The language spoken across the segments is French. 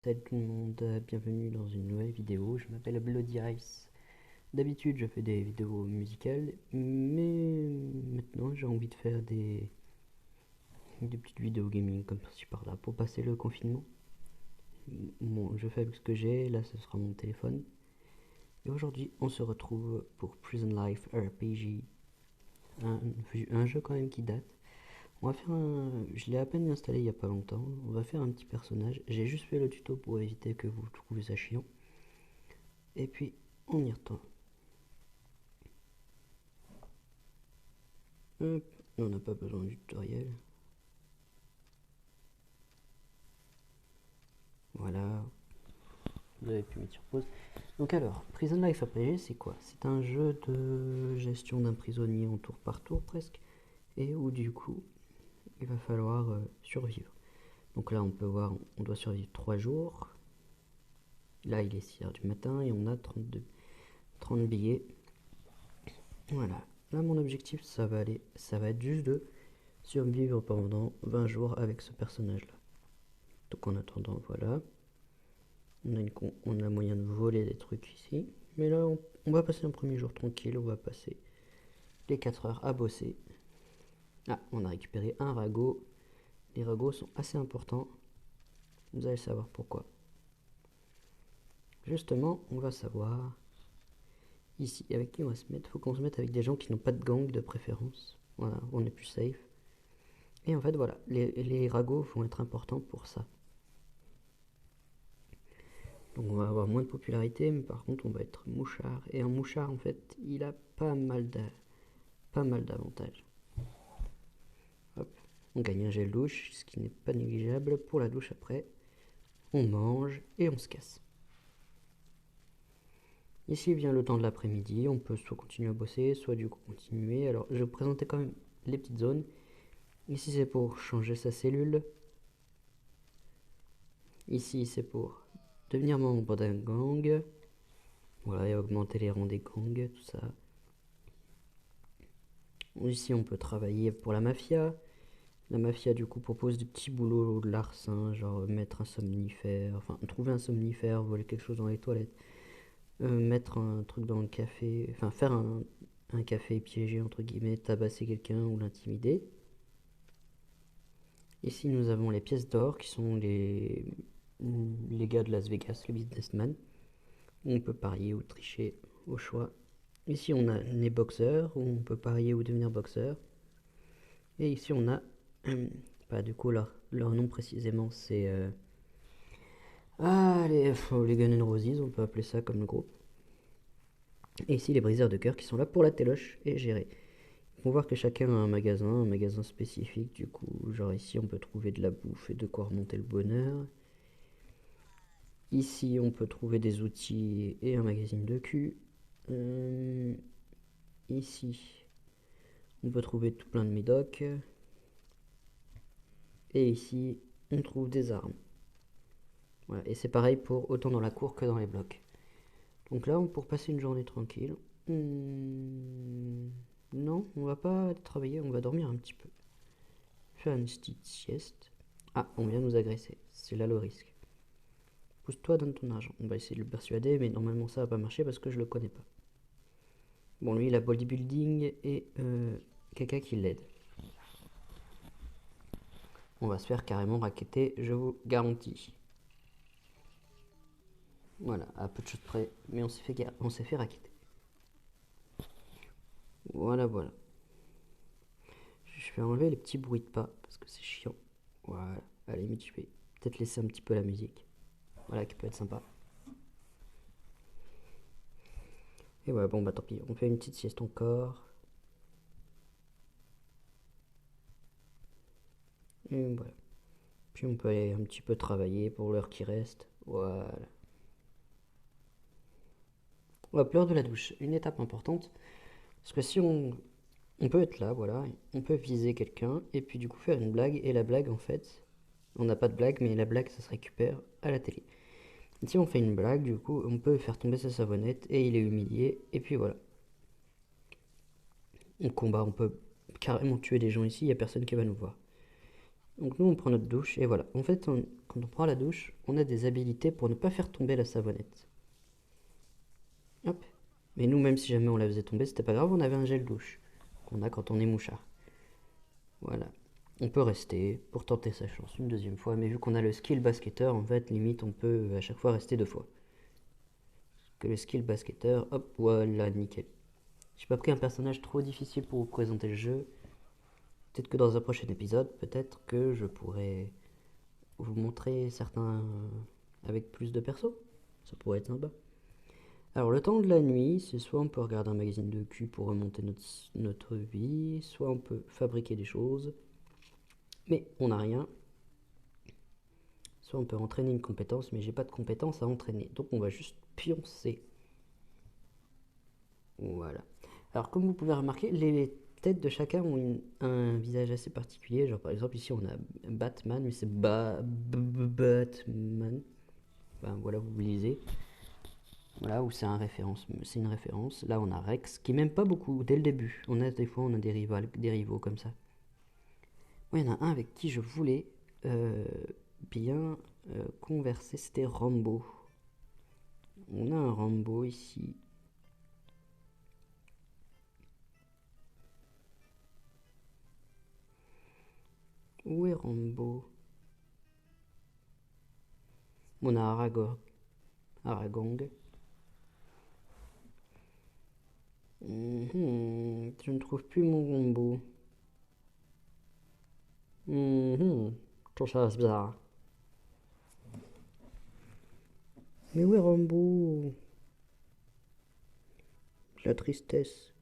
Salut tout le monde, bienvenue dans une nouvelle vidéo. Je m'appelle Bloody Ice. D'habitude, je fais des vidéos musicales, mais maintenant j'ai envie de faire des petites vidéos gaming comme ci par là pour passer le confinement. Bon, je fais avec ce que j'ai, là ce sera mon téléphone. Et aujourd'hui, on se retrouve pour Prison Life RPG, un jeu quand même qui date. On va faire je l'ai à peine installé il y a pas longtemps. On va faire un petit personnage. J'ai juste fait le tuto pour éviter que vous trouviez ça chiant. Et puis, on y retourne. Hop, on n'a pas besoin du tutoriel. Voilà, vous avez pu mettre sur pause. Donc alors, Prison Life RPG, c'est quoi? C'est un jeu de gestion d'un prisonnier en tour par tour presque, et où du coup, il va falloir survivre. Donc là, on peut voir, on doit survivre 3 jours. Là, il est 6h du matin et on a 30 billets. Voilà. Là, mon objectif, ça va être juste de survivre pendant 20 jours avec ce personnage-là. Donc en attendant, voilà. On a moyen de voler des trucs ici. Mais là, on va passer un premier jour tranquille. On va passer les 4 heures à bosser. Ah, on a récupéré un ragot. Les ragots sont assez importants. Vous allez savoir pourquoi. Justement, on va savoir ici avec qui on va se mettre. Faut qu'on se mette avec des gens qui n'ont pas de gang de préférence. Voilà, on est plus safe. Et en fait, voilà, les ragots vont être importants pour ça. Donc on va avoir moins de popularité, mais par contre on va être mouchard. Et un mouchard, en fait, il a pas mal d'avantages. Hop, on gagne un gel douche, ce qui n'est pas négligeable. Pour la douche après, on mange et on se casse. Ici vient le temps de l'après-midi, on peut soit continuer à bosser, soit du coup continuer. Alors je vais vous présenter quand même les petites zones. Ici c'est pour changer sa cellule. Ici c'est pour devenir membre d'un gang. Voilà, et augmenter les rangs des gangs, tout ça. Ici on peut travailler pour la mafia. La mafia du coup propose des petits boulots de larcin, genre mettre un somnifère, enfin trouver un somnifère, voler quelque chose dans les toilettes, mettre un truc dans le café, enfin faire un café piégé entre guillemets, tabasser quelqu'un ou l'intimider. Ici nous avons les pièces d'or qui sont les gars de Las Vegas, les businessmen. On peut parier ou tricher au choix. Ici on a les boxeurs, où on peut parier ou devenir boxeur. Et ici on a, bah, du coup leur nom précisément c'est les Guns N' Roses, on peut appeler ça comme le groupe. Et ici les briseurs de cœur qui sont là pour la téloche et gérer. On peut voir que chacun a un magasin spécifique du coup. Genre ici on peut trouver de la bouffe et de quoi remonter le bonheur. Ici on peut trouver des outils et un magazine de cul. Ici on peut trouver tout plein de médocs. Et ici on trouve des armes. Voilà. Et c'est pareil pour autant dans la cour que dans les blocs. Donc là, pour passer une journée tranquille, non, on va pas travailler, on va dormir un petit peu. Faire une petite sieste. Ah, on vient nous agresser. C'est là le risque. Pousse-toi, donne ton argent. On va essayer de le persuader, mais normalement ça va pas marcher parce que je le connais pas. Bon, lui, il a bodybuilding et quelqu'un qui l'aide. On va se faire carrément racketter, je vous garantis. Voilà, à peu de choses près, mais on s'est fait racketter. Voilà, voilà. Je vais enlever les petits bruits de pas parce que c'est chiant. Voilà, à la limite, je vais peut-être laisser un petit peu la musique. Voilà, qui peut être sympa. Et voilà, bon, bah tant pis, on fait une petite sieste encore. Et voilà. Puis on peut aller un petit peu travailler pour l'heure qui reste. Voilà. Hop, l'heure de la douche, une étape importante. Parce que si on peut être là, voilà, on peut viser quelqu'un et puis du coup faire une blague. Et la blague, en fait, on n'a pas de blague, mais la blague, ça se récupère à la télé. Et si on fait une blague, du coup, on peut faire tomber sa savonnette et il est humilié. Et puis voilà. On combat, on peut carrément tuer des gens ici, il n'y a personne qui va nous voir. Donc nous on prend notre douche et voilà. En fait quand on prend la douche, on a des habilités pour ne pas faire tomber la savonnette. Hop. Mais nous même si jamais on la faisait tomber, c'était pas grave, on avait un gel douche qu'on a quand on est mouchard. Voilà. On peut rester pour tenter sa chance une deuxième fois, mais vu qu'on a le skill basketteur, en fait, limite, on peut à chaque fois rester deux fois. Que le skill basketteur, hop, voilà, nickel. J'ai pas pris un personnage trop difficile pour vous présenter le jeu. Peut-être que dans un prochain épisode, peut-être que je pourrais vous montrer certains avec plus de persos. Ça pourrait être sympa. Alors, le temps de la nuit, c'est soit on peut regarder un magazine de cul pour remonter notre vie, soit on peut fabriquer des choses, mais on n'a rien. Soit on peut entraîner une compétence, mais j'ai pas de compétence à entraîner. Donc on va juste pioncer. Voilà. Alors comme vous pouvez remarquer, les têtes de chacun ont un visage assez particulier. Genre par exemple ici on a Batman, mais c'est Batman. Ben, voilà, vous lisez. Voilà, où c'est une référence. Là on a Rex, qui m'aime pas beaucoup dès le début. Des fois on a des rivaux comme ça. Moi il y en a un avec qui je voulais euh, bien converser, c'était Rambo. On a un Rambo ici. Où est Rambo? On a Aragong. Je ne trouve plus mon Rambo. Tout ça c'est bizarre. Mais où est Rambo? La tristesse.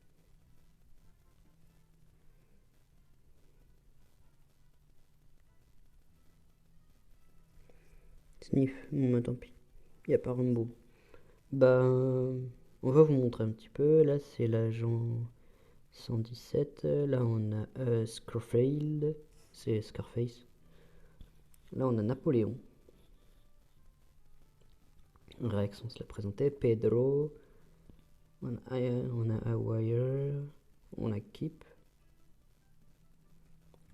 Sniff. Bon, tant pis. Y a pas Rambo. Bah, on va vous montrer un petit peu. Là, c'est l'agent 117. Là, on a Scarfield. C'est Scarface. Là, on a Napoléon. Rex, on se l'a présenté. Pedro. On a Wire. On a Keep.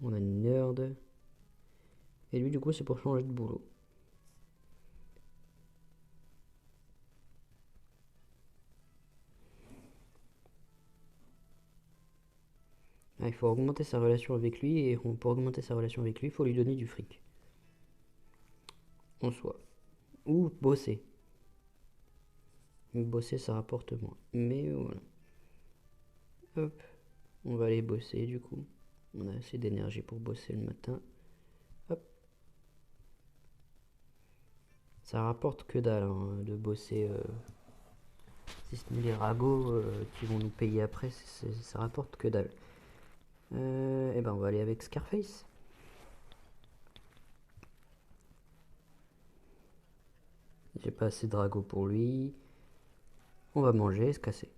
On a Nerd. Et lui, du coup, c'est pour changer de boulot. Ah, il faut augmenter sa relation avec lui, et pour augmenter sa relation avec lui, il faut lui donner du fric. En soi. Ou bosser. Bosser, ça rapporte moins. Mais voilà. Hop. On va aller bosser, du coup. On a assez d'énergie pour bosser le matin. Hop. Ça rapporte que dalle hein, de bosser. Si ce n'est les ragots qui vont nous payer après, ça rapporte que dalle. Et ben on va aller avec Scarface. J'ai pas assez de ragots pour lui. On va manger et se casser.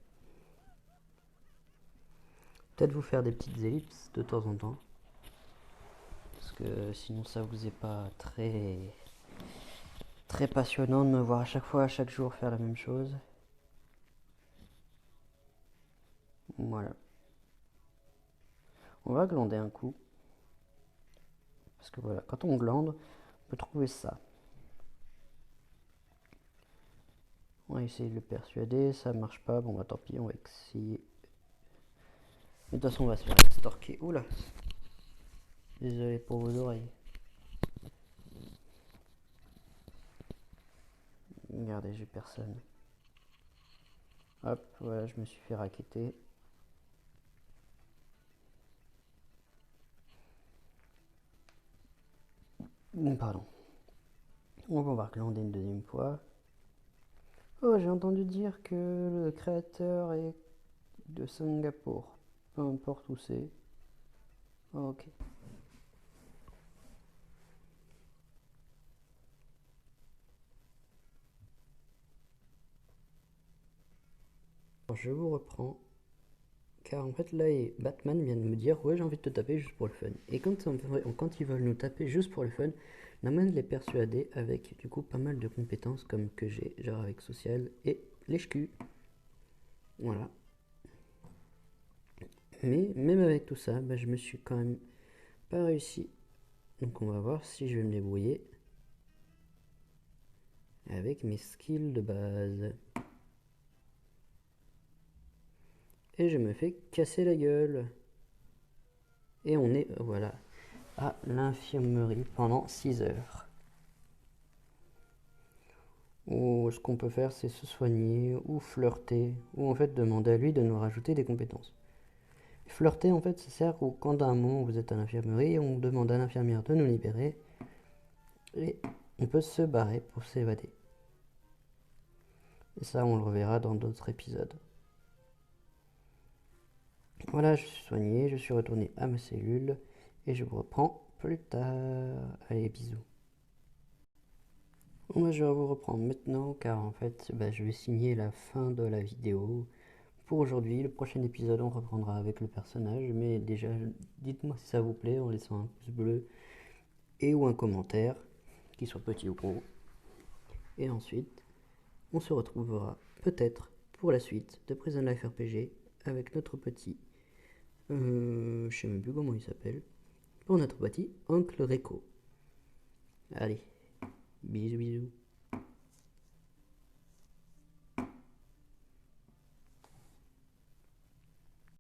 Peut-être vous faire des petites ellipses de temps en temps. Parce que sinon ça vous est pas très passionnant de me voir à chaque fois, à chaque jour faire la même chose. Voilà. On va glander un coup. Parce que voilà, quand on glande, on peut trouver ça. On va essayer de le persuader, ça marche pas, bon bah tant pis, on va essayer. Mais de toute façon on va se faire extorquer. Oula. Désolé pour vos oreilles. Regardez, j'ai personne. Hop, voilà, je me suis fait racketter. Pardon. On va glander une deuxième fois. Oh, j'ai entendu dire que le créateur est de Singapour. Peu importe où c'est. Oh, ok. Alors, je vous reprends. Car en fait là, Batman vient de me dire ouais j'ai envie de te taper juste pour le fun. Et quand ils veulent nous taper juste pour le fun, on a moyen de les persuader avec du coup pas mal de compétences comme que j'ai, genre avec social et lèche-cul. Voilà. Mais même avec tout ça, bah, je me suis quand même pas réussi Donc on va voir si je vais me débrouiller avec mes skills de base. Et je me fais casser la gueule. Et on est, voilà, à l'infirmerie pendant 6 heures. Ou ce qu'on peut faire, c'est se soigner, ou flirter, ou en fait demander à lui de nous rajouter des compétences. Flirter, en fait, ça sert quand à un moment vous êtes à l'infirmerie, on demande à l'infirmière de nous libérer, et on peut se barrer pour s'évader. Et ça, on le reverra dans d'autres épisodes. Voilà, je suis soigné, je suis retourné à ma cellule, et je vous reprends plus tard. Allez, bisous. Moi, je vais vous reprendre maintenant, car en fait, je vais signer la fin de la vidéo. Pour aujourd'hui, le prochain épisode, on reprendra avec le personnage, mais déjà, dites-moi si ça vous plaît en laissant un pouce bleu et ou un commentaire, qu'il soit petit ou gros. Et ensuite, on se retrouvera peut-être pour la suite de Prison Life RPG avec notre petit, je sais même plus comment il s'appelle, pour notre petit oncle Rico. Allez, bisous bisous.